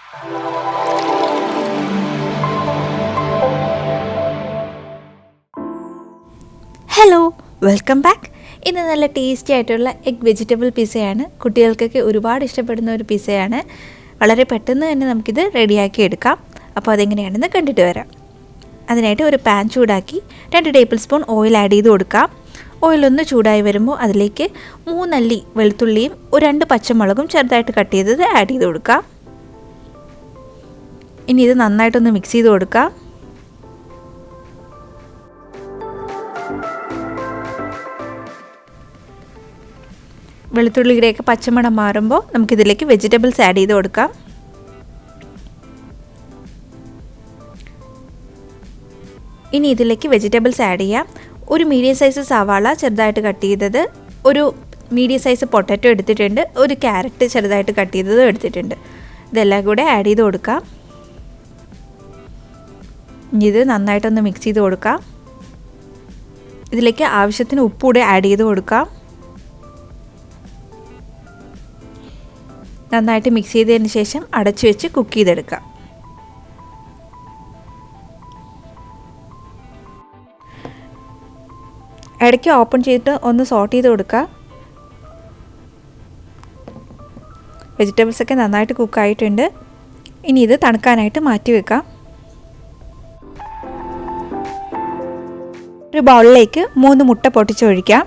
Hello, welcome back. ഇന്ന് നല്ല tasty ആയിട്ടുള്ള എഗ് വെജിറ്റബിൾ പിസ്സയാണ്. കുട്ടികൾക്കൊക്കെ ഒരുപാട് ഇഷ്ടപ്പെടുന്ന ഒരു പിസ്സയാണ്. വളരെ പെട്ടെന്ന് തന്നെ നമുക്കിത് റെഡിയാക്കി എടുക്കാം. അപ്പോൾ അതെങ്ങനെയാണെന്ന് കണ്ടിട്ട് വരാം. അതിനായിട്ട് ഒരു പാൻ ചൂടാക്കി 2 ടേബിൾ സ്പൂൺ ഓയിൽ ആഡ് ചെയ്ത് കൊടുക്കാം. ഓയിലൊന്ന് ചൂടായി വരുമ്പോൾ അതിലേക്ക് 3 അല്ലി വെളുത്തുള്ളിയും 2 പച്ചമുളകും ചെറുതായിട്ട് കട്ട് ചെയ്തത് ആഡ് ചെയ്ത് കൊടുക്കാം. ഇനി ഇത് നന്നായിട്ടൊന്ന് മിക്സ് ചെയ്ത് കൊടുക്കാം. വെളുത്തുള്ളിയുടെയൊക്കെ പച്ചമണം മാറുമ്പോൾ നമുക്കിതിലേക്ക് വെജിറ്റബിൾസ് ആഡ് ചെയ്ത് കൊടുക്കാം. ഇനി ഇതിലേക്ക് വെജിറ്റബിൾസ് ആഡ് ചെയ്യാം. ഒരു മീഡിയം സൈസ് സവാള ചെറുതായിട്ട് കട്ട് ചെയ്തത്, ഒരു മീഡിയം സൈസ് പൊട്ടാറ്റോ എടുത്തിട്ടുണ്ട്, ഒരു ക്യാരറ്റ് ചെറുതായിട്ട് കട്ട് ചെയ്തതും എടുത്തിട്ടുണ്ട്. ഇതെല്ലാം കൂടെ ആഡ് ചെയ്ത് കൊടുക്കാം. ഇനി ഇത് നന്നായിട്ടൊന്ന് മിക്സ് ചെയ്ത് കൊടുക്കാം. ഇതിലേക്ക് ആവശ്യത്തിന് ഉപ്പ് കൂടെ ആഡ് ചെയ്ത് കൊടുക്കാം. നന്നായിട്ട് മിക്സ് ചെയ്തതിന് ശേഷം അടച്ചു വെച്ച് കുക്ക് ചെയ്തെടുക്കാം. ഇടയ്ക്ക് ഓപ്പൺ ചെയ്തിട്ട് ഒന്ന് സോട്ട് ചെയ്ത് കൊടുക്കുക. വെജിറ്റബിൾസൊക്കെ നന്നായിട്ട് കുക്കായിട്ടുണ്ട്. ഇനി ഇത് തണുക്കാനായിട്ട് മാറ്റി വെക്കാം. ഒരു ബൗളിലേക്ക് 3 മുട്ട പൊട്ടിച്ചൊഴിക്കാം.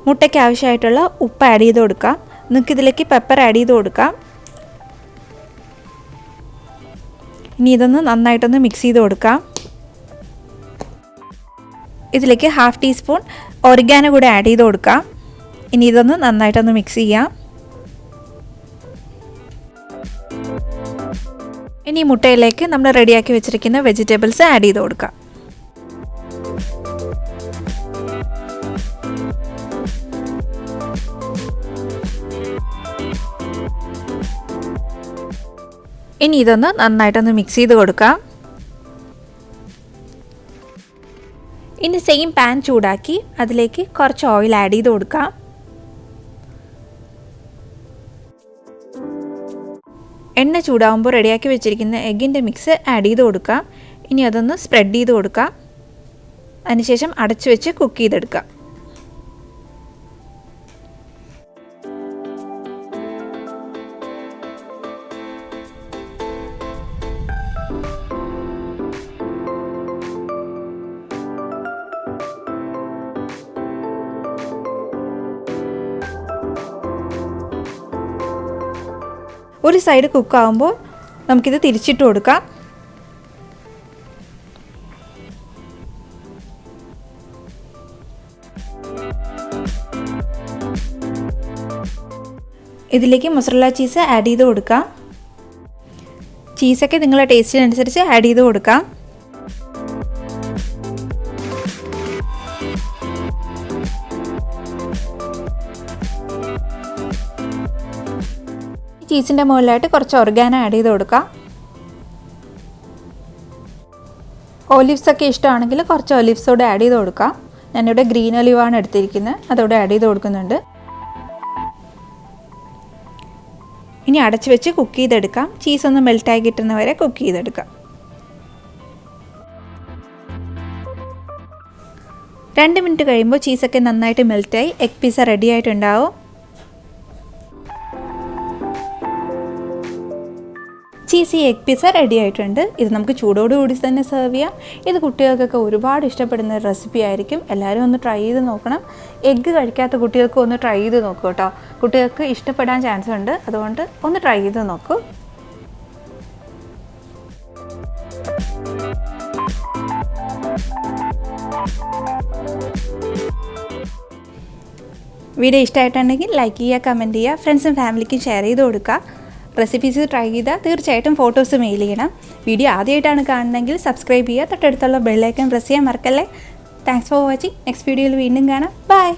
മുട്ടയ്ക്ക് ആവശ്യമായിട്ടുള്ള ഉപ്പ് ആഡ് ചെയ്ത് കൊടുക്കാം. നിങ്ങൾക്കിതിലേക്ക് പെപ്പർ ആഡ് ചെയ്ത് കൊടുക്കാം. ഇനി ഇതൊന്ന് നന്നായിട്ടൊന്ന് മിക്സ് ചെയ്ത് കൊടുക്കാം. ഇതിലേക്ക് 1/2 ടീസ്പൂൺ ഒറിഗാനോ കൂടെ ആഡ് ചെയ്ത് കൊടുക്കാം. ഇനി ഇതൊന്ന് നന്നായിട്ടൊന്ന് മിക്സ് ചെയ്യാം. ഇനി മുട്ടയിലേക്ക് നമ്മൾ റെഡിയാക്കി വെച്ചിരിക്കുന്ന വെജിറ്റബിൾസ് ആഡ് ചെയ്ത് കൊടുക്കാം. ഇനി ഇതൊന്ന് നന്നായിട്ടൊന്ന് മിക്സ് ചെയ്ത് കൊടുക്കാം. ഇനി സെയിം പാൻ ചൂടാക്കി അതിലേക്ക് കുറച്ച് ഓയിൽ ആഡ് ചെയ്ത് കൊടുക്കാം. എണ്ണ ചൂടാകുമ്പോൾ റെഡിയാക്കി വെച്ചിരിക്കുന്ന എഗ്ഗിൻ്റെ മിക്സ് ആഡ് ചെയ്ത് കൊടുക്കാം. ഇനി അതൊന്ന് സ്പ്രെഡ് ചെയ്ത് കൊടുക്കാം. അതിനുശേഷം അടച്ചു വെച്ച് കുക്ക് ചെയ്തെടുക്കാം. ഒരു സൈഡ് കുക്കാകുമ്പോൾ നമുക്കിത് തിരിച്ചിട്ട് കൊടുക്കാം. ഇതിലേക്ക് മൊസറല്ല ചീസ് ആഡ് ചെയ്ത് കൊടുക്കാം. ചീസൊക്കെ നിങ്ങളുടെ ടേസ്റ്റിനനുസരിച്ച് ആഡ് ചെയ്ത് കൊടുക്കാം. ചീസിൻ്റെ മുകളിലായിട്ട് കുറച്ച് ഒറിഗാനോ ആഡ് ചെയ്ത് കൊടുക്കാം. ഒലിവ്സ് ഒക്കെ ഇഷ്ടമാണെങ്കിൽ കുറച്ച് ഒലിവ്സ് കൂടെ ആഡ് ചെയ്ത് കൊടുക്കാം. ഞാനിവിടെ ഗ്രീൻ ഒലിവാണ് എടുത്തിരിക്കുന്നത്, അതോടെ ആഡ് ചെയ്ത് കൊടുക്കുന്നുണ്ട്. ഇനി അടച്ചു വെച്ച് കുക്ക് ചെയ്തെടുക്കാം. ചീസ് ഒന്ന് മെൽറ്റായി കിട്ടുന്ന വരെ കുക്ക് ചെയ്തെടുക്കാം. 2 മിനിറ്റ് കഴിയുമ്പോൾ ചീസൊക്കെ നന്നായിട്ട് മെൽറ്റായി എഗ് പിസ്സ റെഡി ആയിട്ടുണ്ടാവും. ചീസി എഗ് പിസ്സ റെഡി ആയിട്ടുണ്ട്. ഇത് നമുക്ക് ചൂടോടുകൂടി തന്നെ സെർവ് ചെയ്യാം. ഇത് കുട്ടികൾക്കൊക്കെ ഒരുപാട് ഇഷ്ടപ്പെടുന്ന ഒരു റെസിപ്പി ആയിരിക്കും. എല്ലാവരും ഒന്ന് ട്രൈ ചെയ്ത് നോക്കണം. എഗ്ഗ് കഴിക്കാത്ത കുട്ടികൾക്ക് ഒന്ന് ട്രൈ ചെയ്ത് നോക്കൂ കേട്ടോ. കുട്ടികൾക്ക് ഇഷ്ടപ്പെടാൻ ചാൻസ് ഉണ്ട്. അതുകൊണ്ട് ഒന്ന് ട്രൈ ചെയ്ത് നോക്കൂ. വീഡിയോ ഇഷ്ടമായിട്ടുണ്ടെങ്കിൽ ലൈക്ക് ചെയ്യുക, കമൻറ്റ് ചെയ്യുക, ഫ്രണ്ട്സും ഫാമിലിക്കും ഷെയർ ചെയ്ത് കൊടുക്കുക. റെസിപ്പീസ് ട്രൈ ചെയ്താൽ തീർച്ചയായിട്ടും ഫോട്ടോസ് മെയിൽ ചെയ്യണം. വീഡിയോ ആദ്യമായിട്ടാണ് കാണുന്നതെങ്കിൽ സബ്സ്ക്രൈബ് ചെയ്യുക, തൊട്ടടുത്തുള്ള ബെൽ ഐക്കൺ പ്രസ് ചെയ്യാൻ മറക്കല്ലേ. Thanks for watching. നെക്സ്റ്റ് വീഡിയോയിൽ വീണ്ടും കാണാം. ബൈ.